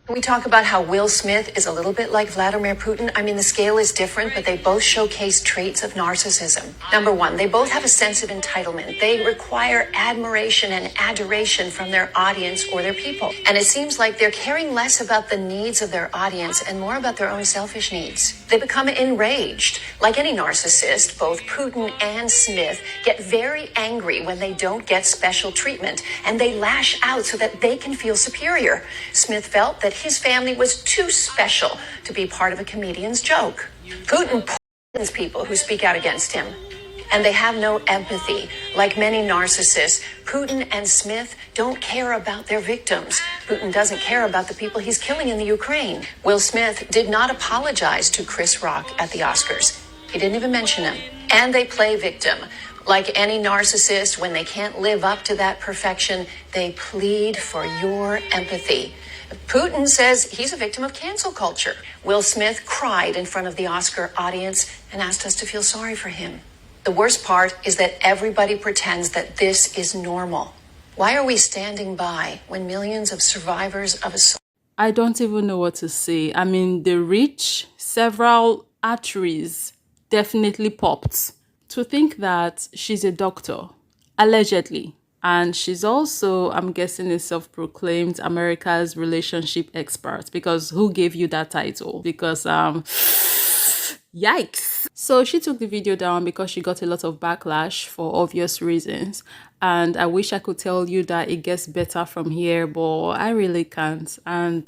We talk about how Will Smith is a little bit like Vladimir Putin. I mean, the scale is different, but they both showcase traits of narcissism. Number one, they both have a sense of entitlement. They require admiration and adoration from their audience or their people. And it seems like they're caring less about the needs of their audience and more about their own selfish needs. They become enraged. Like any narcissist, both Putin and Smith get very angry when they don't get special treatment, and they lash out so that they can feel superior. Smith felt that his family was too special to be part of a comedian's joke. Putin poisons people who speak out against him, and they have no empathy. Like many narcissists, Putin and Smith don't care about their victims. Putin doesn't care about the people he's killing in the Ukraine. Will Smith did not apologize to Chris Rock at the Oscars. He didn't even mention him. And they play victim. Like any narcissist, when they can't live up to that perfection, they plead for your empathy. Putin says he's a victim of cancel culture. Will Smith cried in front of the Oscar audience and asked us to feel sorry for him. The worst part is that everybody pretends that this is normal. Why are we standing by when millions of survivors of assault? I don't even know what to say. I mean, the reach, several arteries definitely popped. To think that she's a doctor, allegedly, and she's also, I'm guessing, a self-proclaimed America's relationship expert, because who gave you that title? Because, yikes. So she took the video down because she got a lot of backlash for obvious reasons. And I wish I could tell you that it gets better from here, but I really can't. And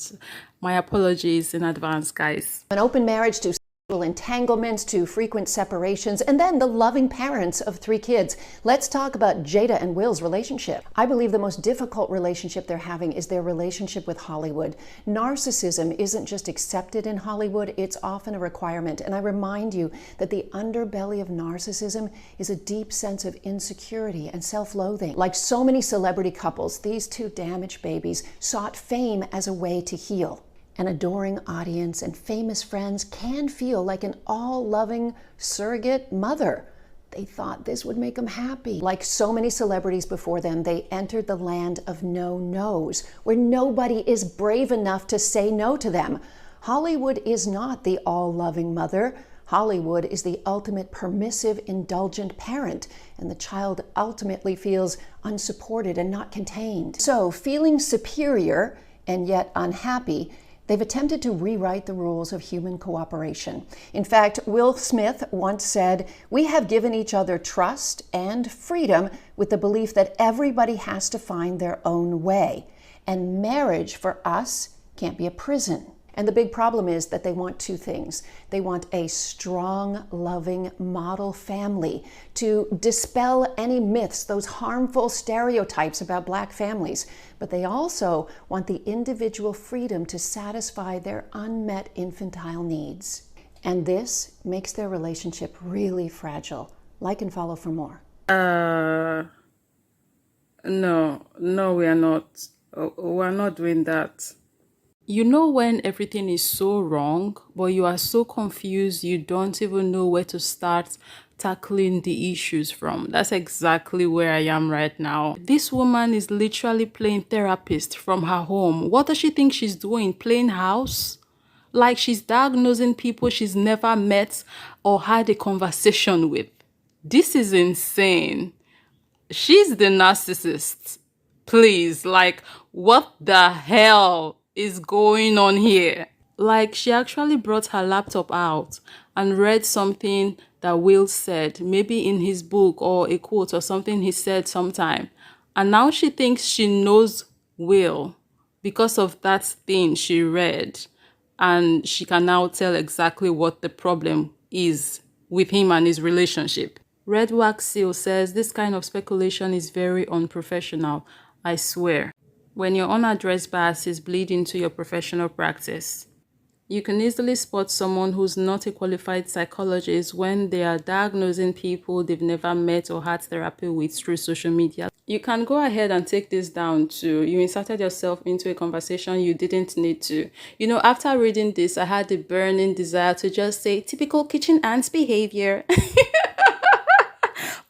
my apologies in advance, guys. An open marriage to entanglements to frequent separations, and then the loving parents of 3 kids. Let's talk about Jada and Will's relationship. I believe the most difficult relationship they're having is their relationship with Hollywood. Narcissism isn't just accepted in Hollywood, it's often a requirement. And I remind you that the underbelly of narcissism is a deep sense of insecurity and self-loathing. Like so many celebrity couples, these 2 damaged babies sought fame as a way to heal. An adoring audience and famous friends can feel like an all-loving surrogate mother. They thought this would make them happy. Like so many celebrities before them, they entered the land of no-nos, where nobody is brave enough to say no to them. Hollywood is not the all-loving mother. Hollywood is the ultimate permissive, indulgent parent, and the child ultimately feels unsupported and not contained. So, feeling superior and yet unhappy, they've attempted to rewrite the rules of human cooperation. In fact, Will Smith once said, "We have given each other trust and freedom with the belief that everybody has to find their own way. And marriage for us can't be a prison." And the big problem is that they want 2 things. They want a strong, loving model family to dispel any myths, those harmful stereotypes about Black families. But they also want the individual freedom to satisfy their unmet infantile needs. And this makes their relationship really fragile. Like and follow for more. No, we are not. We're not doing that. You know when everything is so wrong, but you are so confused, you don't even know where to start tackling the issues from. That's exactly where I am right now. This woman is literally playing therapist from her home. What does she think she's doing? Playing house? Like she's diagnosing people she's never met or had a conversation with. This is insane. She's the narcissist. Please, like, what the hell is going on here? Like, she actually brought her laptop out and read something that Will said, maybe in his book or a quote or something he said sometime. And now she thinks she knows Will because of that thing she read. And she can now tell exactly what the problem is with him and his relationship. Red Wax Seal says, this kind of speculation is very unprofessional, I swear. When your unaddressed biases bleed into your professional practice, you can easily spot someone who's not a qualified psychologist when they are diagnosing people they've never met or had therapy with through social media. You can go ahead and take this down too. You inserted yourself into a conversation you didn't need to. You know, after reading this, I had the burning desire to just say, typical kitchen ants behavior.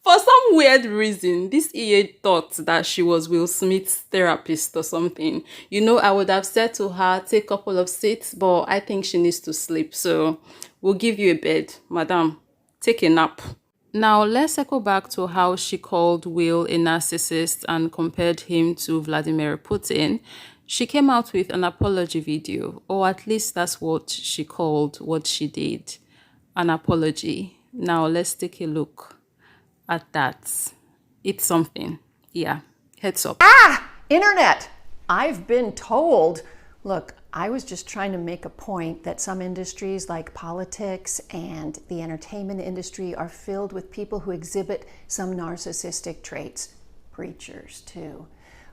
For some weird reason, this EA thought that she was Will Smith's therapist or something. I would have said to her, take a couple of seats, but I think she needs to sleep. So we'll give you a bed, madam. Take a nap. Now, let's echo back to how she called Will a narcissist and compared him to Vladimir Putin. She came out with an apology video, or at least that's what she called what she did, an apology. Now, let's take a look at that. It's something. Yeah, heads up. Internet! I've been told. Look, I was just trying to make a point that some industries like politics and the entertainment industry are filled with people who exhibit some narcissistic traits. Preachers, too.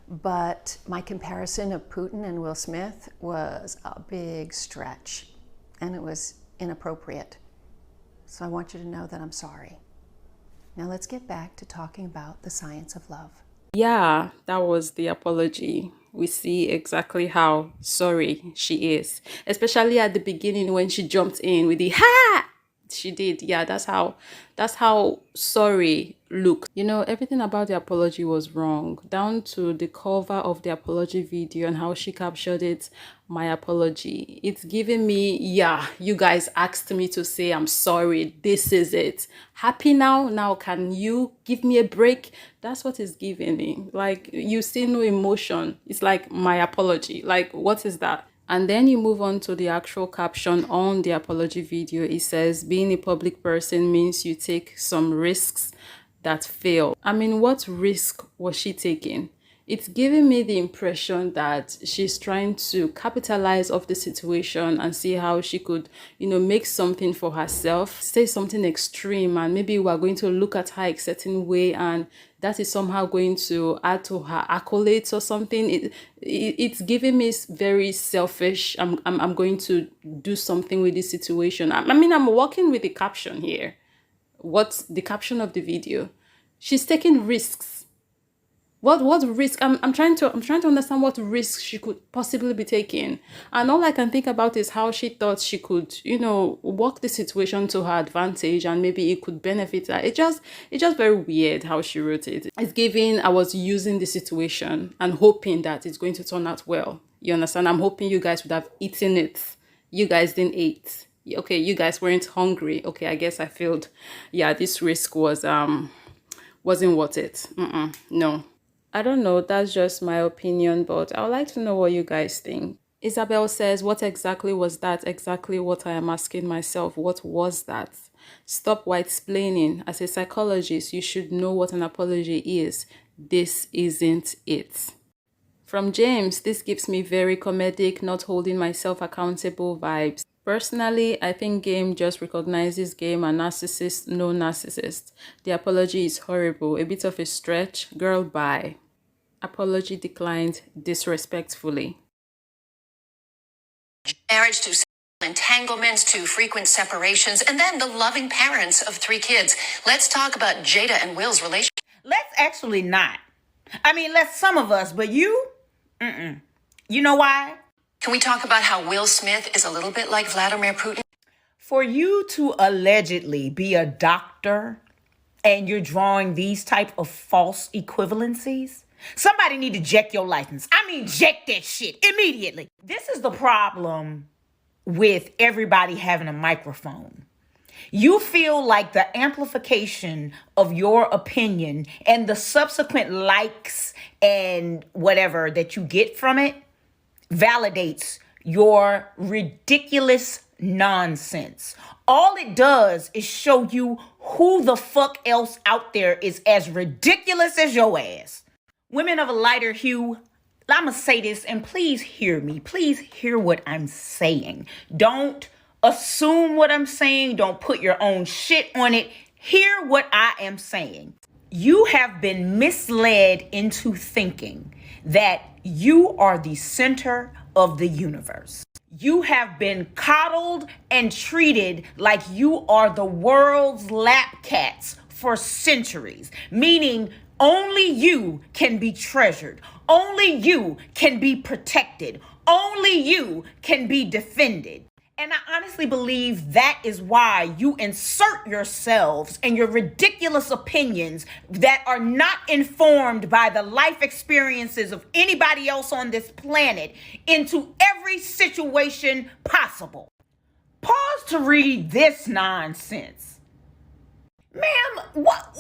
But my comparison of Putin and Will Smith was a big stretch, and it was inappropriate. So I want you to know that I'm sorry. Now let's get back to talking about the science of love. Yeah, that was the apology. We see exactly how sorry she is, especially at the beginning when she jumped in with the ha. She did. Yeah, that's how sorry looked. Everything about the apology was wrong, down to the cover of the apology video and how she captured it. My apology. It's giving me, yeah, you guys asked me to say I'm sorry. This is it. Happy now? Now can you give me a break? That's what it's giving me. Like, you see no emotion. It's like, my apology. Like, what is that? And then you move on to the actual caption on the apology video. It says, being a public person means you take some risks that fail. I mean, what risk was she taking? It's giving me the impression that she's trying to capitalize off the situation and see how she could, make something for herself, say something extreme, and maybe we're going to look at her a certain way, and that is somehow going to add to her accolades or something. It's giving me very selfish. I'm going to do something with this situation. I'm working with the caption here. What's the caption of the video? She's taking risks. What risk? I'm trying to understand what risk she could possibly be taking. And all I can think about is how she thought she could, work the situation to her advantage and maybe it could benefit her. It's just very weird how she wrote it. It's giving I was using the situation and hoping that it's going to turn out well. You understand? I'm hoping you guys would have eaten it. You guys didn't eat. Okay, you guys weren't hungry. Okay, I guess I failed. Yeah, this risk wasn't worth it. No. I don't know, that's just my opinion, but I would like to know what you guys think. Isabel says, what exactly was that? Exactly what I am asking myself. What was that? Stop white-splaining. As a psychologist, you should know what an apology is. This isn't it. From James, this gives me very comedic, not holding myself accountable vibes. Personally, I think game just recognizes game and narcissist, no narcissist. The apology is horrible, a bit of a stretch. Girl, bye. Apology declined disrespectfully. Marriage to entanglements to frequent separations, and then the loving parents of 3 kids. Let's talk about Jada and Will's relationship. Let's actually not. I mean, let's some of us, but you? You know why? Can we talk about how Will Smith is a little bit like Vladimir Putin? For you to allegedly be a doctor and you're drawing these type of false equivalencies, somebody need to check your license. I mean, check that shit immediately. This is the problem with everybody having a microphone. You feel like the amplification of your opinion and the subsequent likes and whatever that you get from it validates your ridiculous nonsense. All it does is show you who the fuck else out there is as ridiculous as your ass. Women of a lighter hue, I'ma say this and please hear me. Please hear what I'm saying. Don't assume what I'm saying. Don't put your own shit on it. Hear what I am saying. You have been misled into thinking that you are the center of the universe. You have been coddled and treated like you are the world's lap cats for centuries, meaning only you can be treasured. Only you can be protected. Only you can be defended. And I honestly believe that is why you insert yourselves and your ridiculous opinions that are not informed by the life experiences of anybody else on this planet into every situation possible. Pause to read this nonsense. Ma'am, what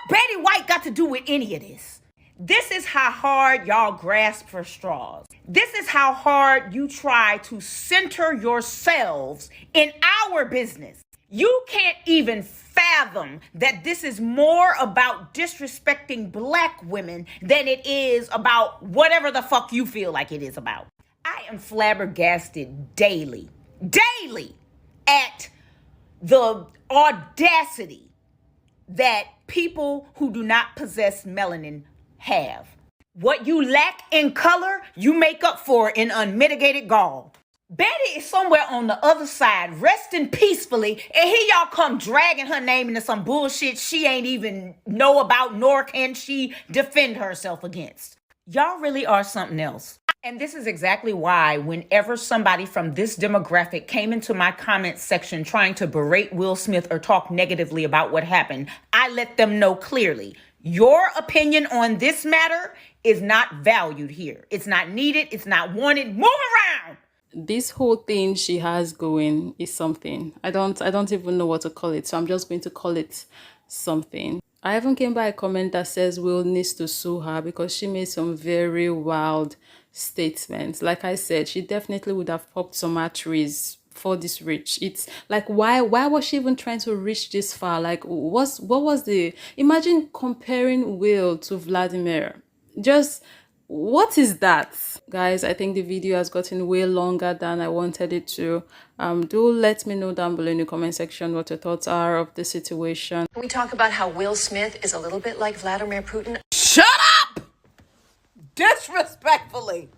Betty White got to do with any of this? This is how hard y'all grasp for straws. This is how hard you try to center yourselves in our business. You can't even fathom that this is more about disrespecting black women than it is about whatever the fuck you feel like it is about. I am flabbergasted daily at the audacity that people who do not possess melanin have. What you lack in color, you make up for in unmitigated gall. Betty is somewhere on the other side, resting peacefully, and here y'all come dragging her name into some bullshit she ain't even know about, nor can she defend herself against. Y'all really are something else. And this is exactly why whenever somebody from this demographic came into my comment section trying to berate Will Smith or talk negatively about what happened, I let them know clearly, your opinion on this matter is not valued here. It's not needed. It's not wanted. Move around. This whole thing she has going is something. I don't even know what to call it, so I'm just going to call it something. I even came by a comment that says Will needs to sue her because she made some very wild statements. Like I said, she definitely would have popped some arteries for this reach. It's like, why was she even trying to reach this far? Like, what was the, imagine comparing Will to Vladimir. Just, what is that? Guys, I think the video has gotten way longer than I wanted it to. Do let me know down below in the comment section what your thoughts are of the situation. Can we talk about how Will Smith is a little bit like Vladimir Putin? Shut up! Disrespectfully.